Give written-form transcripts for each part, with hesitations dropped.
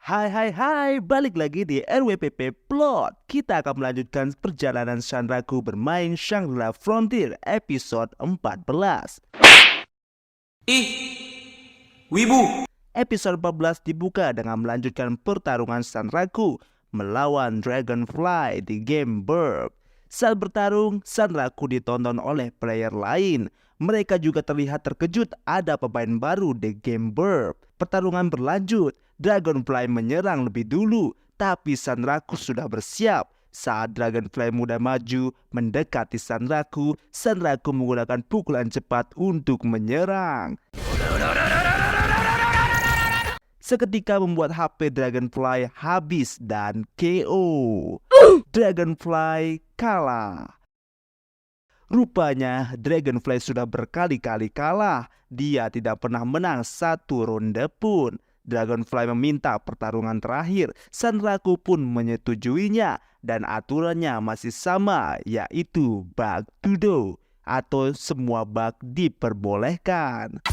Hai, balik lagi di RWPP Plot. Kita akan melanjutkan perjalanan Sanraku bermain Shangri-La Frontier episode 14. Ih, wibu. Episode 14 dibuka dengan melanjutkan pertarungan Sanraku melawan Dragonfly di game Burp. Saat bertarung, Sanraku ditonton oleh player lain. Mereka juga terlihat terkejut ada pemain baru di game Burp. Pertarungan berlanjut. Dragonfly menyerang lebih dulu, tapi Sanraku sudah bersiap. Saat Dragonfly muda maju mendekati Sanraku, Sanraku menggunakan pukulan cepat untuk menyerang. Seketika membuat HP Dragonfly habis dan KO. Dragonfly kalah. Rupanya Dragonfly sudah berkali-kali kalah. Dia tidak pernah menang satu ronde pun. Dragonfly meminta pertarungan terakhir. Sanraku pun menyetujuinya. Dan aturannya masih sama, yaitu bug to do, atau semua bug diperbolehkan.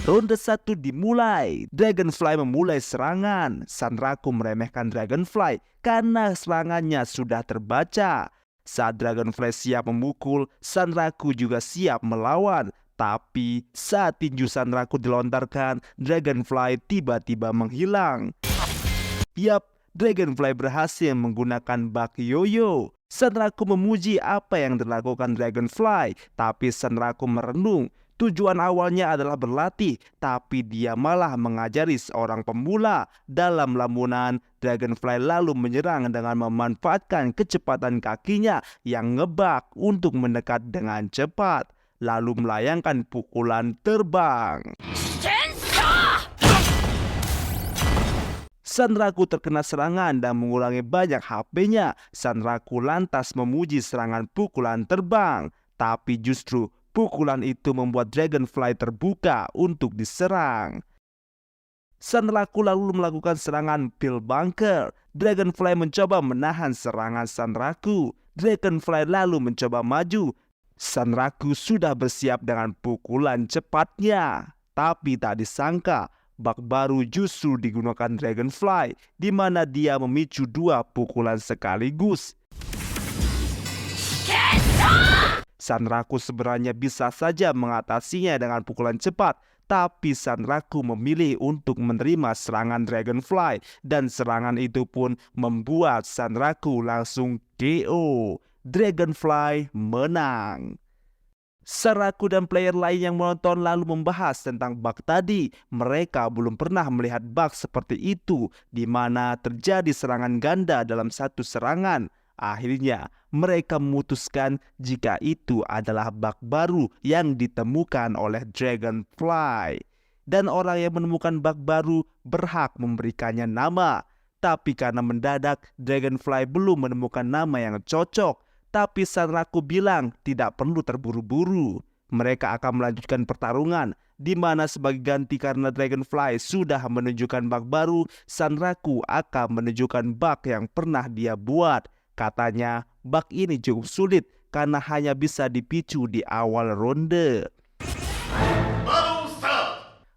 Ronde 1 dimulai. Dragonfly memulai serangan. Sanraku meremehkan Dragonfly karena serangannya sudah terbaca. Saat Dragonfly siap memukul, Sanraku juga siap melawan. Tapi saat tinju Sanraku dilontarkan, Dragonfly tiba-tiba menghilang. Yap, Dragonfly berhasil menggunakan bug yoyo. Sanraku memuji apa yang dilakukan Dragonfly, tapi Sanraku merenung. Tujuan awalnya adalah berlatih, tapi dia malah mengajari seorang pemula. Dalam lamunan, Dragonfly lalu menyerang dengan memanfaatkan kecepatan kakinya yang ngebug untuk mendekat dengan cepat, lalu melayangkan pukulan terbang. Sanraku terkena serangan dan mengurangi banyak HP-nya. Sanraku lantas memuji serangan pukulan terbang, tapi justru pukulan itu membuat Dragonfly terbuka untuk diserang. Sanraku lalu melakukan serangan Pil Bunker. Dragonfly mencoba menahan serangan Sanraku. Dragonfly lalu mencoba maju. Sanraku sudah bersiap dengan pukulan cepatnya. Tapi tak disangka, bug baru justru digunakan Dragonfly, di mana dia memicu dua pukulan sekaligus. Sanraku sebenarnya bisa saja mengatasinya dengan pukulan cepat, tapi Sanraku memilih untuk menerima serangan Dragonfly, dan serangan itu pun membuat Sanraku langsung KO. Dragonfly menang. Sanraku dan player lain yang menonton lalu membahas tentang bug tadi. Mereka belum pernah melihat bug seperti itu, di mana terjadi serangan ganda dalam satu serangan. Akhirnya, mereka memutuskan jika itu adalah bug baru yang ditemukan oleh Dragonfly. Dan orang yang menemukan bug baru berhak memberikannya nama. Tapi karena mendadak, Dragonfly belum menemukan nama yang cocok. Tapi Sanraku bilang tidak perlu terburu-buru. Mereka akan melanjutkan pertarungan, di mana sebagai ganti karena Dragonfly sudah menunjukkan bug baru, Sanraku akan menunjukkan bug yang pernah dia buat. Katanya bug ini cukup sulit karena hanya bisa dipicu di awal ronde.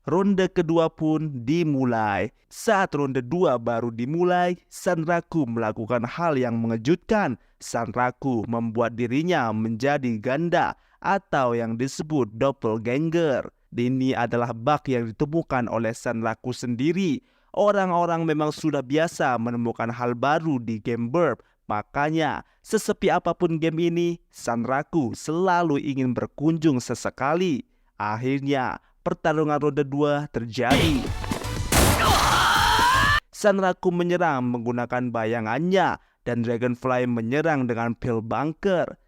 Ronde kedua pun dimulai. Saat ronde 2 baru dimulai, Sanraku melakukan hal yang mengejutkan. Sanraku membuat dirinya menjadi ganda atau yang disebut doppelganger. Ini adalah bug yang ditemukan oleh Sanraku sendiri. Orang-orang memang sudah biasa menemukan hal baru di game Burp. Makanya, sesepi apapun game ini, Sanraku selalu ingin berkunjung sesekali. Akhirnya, pertarungan ronde 2 terjadi. Sanraku menyerang menggunakan bayangannya, dan Dragonfly menyerang dengan Pil Bunker.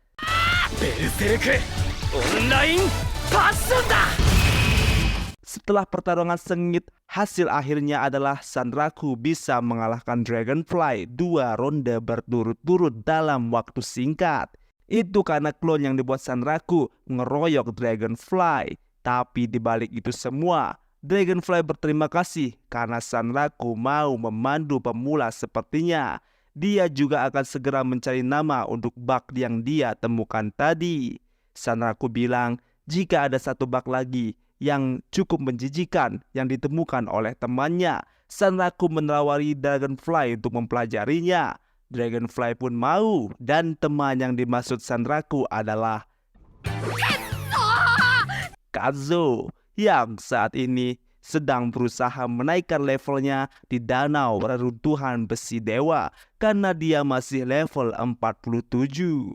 Setelah pertarungan sengit, hasil akhirnya adalah Sanraku bisa mengalahkan Dragonfly 2 ronde berturut-turut dalam waktu singkat. Itu karena klon yang dibuat Sanraku ngeroyok Dragonfly. Tapi dibalik itu semua, Dragonfly berterima kasih karena Sanraku mau memandu pemula sepertinya. dia juga akan segera mencari nama untuk bug yang dia temukan tadi. Sanraku bilang, jika ada satu bug lagi yang cukup menjijikan yang ditemukan oleh temannya, Sanraku menawari Dragonfly untuk mempelajarinya. Dragonfly pun mau, dan teman yang dimaksud Sanraku adalah Kazo, yang saat ini sedang berusaha menaikkan levelnya di danau reruntuhan besi dewa karena dia masih level 47.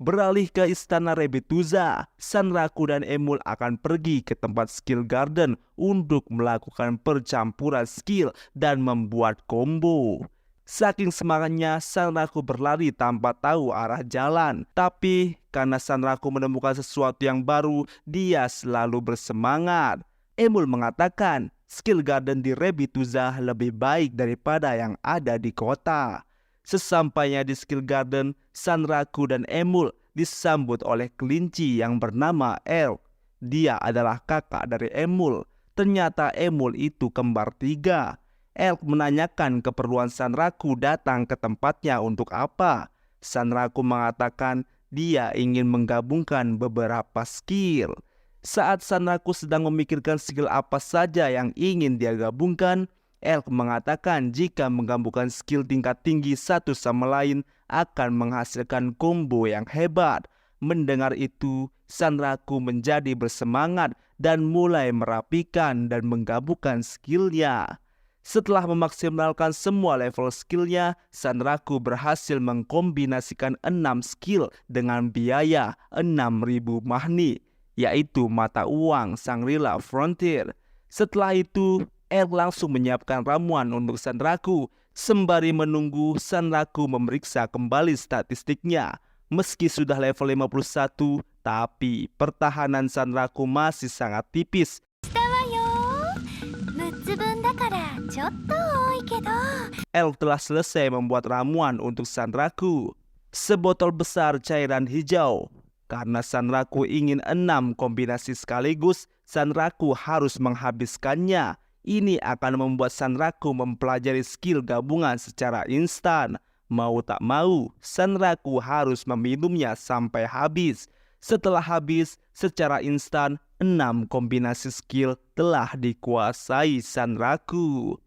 Beralih ke istana Rebetuza, Sanraku dan Emul akan pergi ke tempat skill garden untuk melakukan percampuran skill dan membuat combo. Saking semangatnya, Sanraku berlari tanpa tahu arah jalan. Tapi karena Sanraku menemukan sesuatu yang baru, dia selalu bersemangat. Emul mengatakan skill garden di Rebetuza lebih baik daripada yang ada di kota. Sesampainya di skill garden, Sanraku dan Emul disambut oleh kelinci yang bernama Elk. Dia adalah kakak dari Emul. Ternyata Emul itu kembar 3. Elk menanyakan keperluan Sanraku datang ke tempatnya untuk apa. Sanraku mengatakan dia ingin menggabungkan beberapa skill. Saat Sanraku sedang memikirkan skill apa saja yang ingin dia gabungkan, Elk mengatakan jika menggabungkan skill tingkat tinggi satu sama lain akan menghasilkan combo yang hebat. Mendengar itu, Sanraku menjadi bersemangat dan mulai merapikan dan menggabungkan skillnya. Setelah memaksimalkan semua level skillnya, Sanraku berhasil mengkombinasikan 6 skill dengan biaya 6.000 mahni, yaitu mata uang Shangri-La Frontier. Setelah itu, Elk langsung menyiapkan ramuan untuk Sanraku. Sembari menunggu, Sanraku memeriksa kembali statistiknya. Meski sudah level 51, tapi pertahanan Sanraku masih sangat tipis. Elk telah selesai membuat ramuan untuk Sanraku. Sebotol besar cairan hijau. Karena Sanraku ingin 6 kombinasi sekaligus, Sanraku harus menghabiskannya. Ini akan membuat Sanraku mempelajari skill gabungan secara instan. Mau tak mau, Sanraku harus meminumnya sampai habis. Setelah habis, secara instan, 6 kombinasi skill telah dikuasai Sanraku.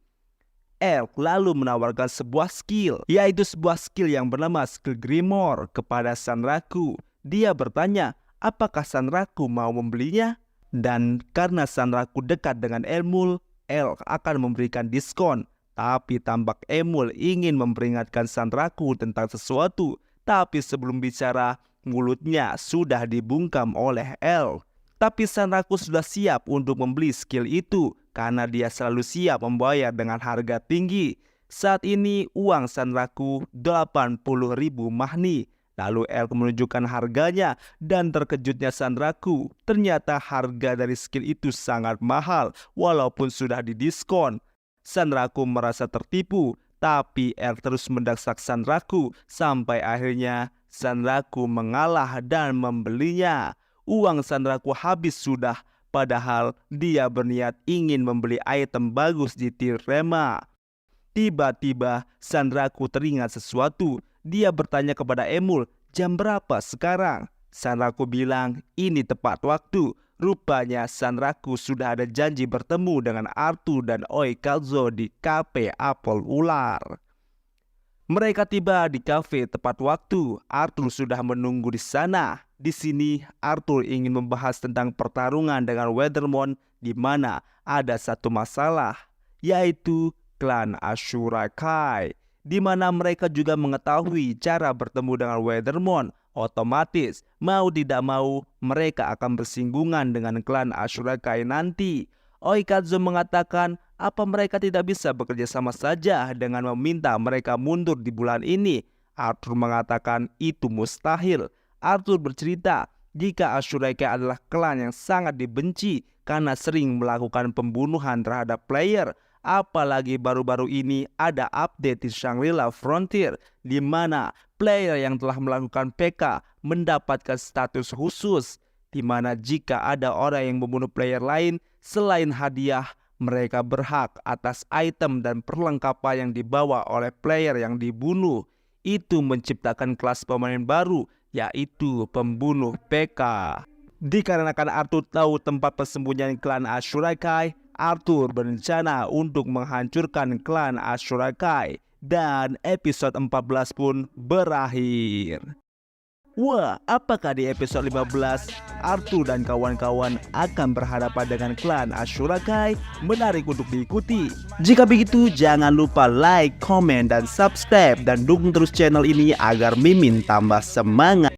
Elk lalu menawarkan sebuah skill, yaitu sebuah skill yang bernama skill Grimoire kepada Sanraku. Dia bertanya, apakah Sanraku mau membelinya? Dan karena Sanraku dekat dengan Emul, Elk akan memberikan diskon. Tapi tampak Emul ingin memperingatkan Sanraku tentang sesuatu. Tapi sebelum bicara, mulutnya sudah dibungkam oleh Elk. Tapi Sanraku sudah siap untuk membeli skill itu karena dia selalu siap membayar dengan harga tinggi. Saat ini uang Sanraku 80.000 mahni. Lalu Elk menunjukkan harganya dan terkejutnya Sanraku. Ternyata harga dari skill itu sangat mahal walaupun sudah didiskon. Sanraku merasa tertipu, tapi Elk terus mendesak Sanraku sampai akhirnya Sanraku mengalah dan membelinya. Uang Sanraku habis sudah, padahal dia berniat ingin membeli item bagus di Tirrema. Tiba-tiba Sanraku teringat sesuatu. Dia bertanya kepada Emul, jam berapa sekarang? Sanraku bilang, ini tepat waktu. Rupanya Sanraku sudah ada janji bertemu dengan Arthur dan Oikazo di kafe Apel Ular. Mereka tiba di kafe tepat waktu. Arthur sudah menunggu di sana. Di sini Arthur ingin membahas tentang pertarungan dengan Weathermon di mana ada satu masalah, yaitu klan Ashura Kai, di mana mereka juga mengetahui cara bertemu dengan Weathermon. Otomatis, mau tidak mau, mereka akan bersinggungan dengan klan Ashura Kai nanti. Oikazo mengatakan, apa mereka tidak bisa bekerja sama saja dengan meminta mereka mundur di bulan ini? Arthur mengatakan itu mustahil. Arthur bercerita, jika Ashura Kai adalah klan yang sangat dibenci karena sering melakukan pembunuhan terhadap player. Apalagi baru-baru ini ada update di Shangri-La Frontier di mana player yang telah melakukan PK mendapatkan status khusus, di mana jika ada orang yang membunuh player lain, selain hadiah, Mereka berhak atas item dan perlengkapan yang dibawa oleh player yang dibunuh. Itu menciptakan kelas pemain baru, yaitu pembunuh PK. Dikarenakan Arthur tahu tempat persembunyian klan Ashurakai, Arthur berencana untuk menghancurkan klan Ashurakai. Dan episode 14 pun berakhir. Wah, apakah di episode 15 Arthur dan kawan-kawan akan berhadapan dengan klan Ashurakai? Menarik untuk diikuti. Jika begitu, jangan lupa like, komen, dan subscribe, dan dukung terus channel ini agar Mimin tambah semangat.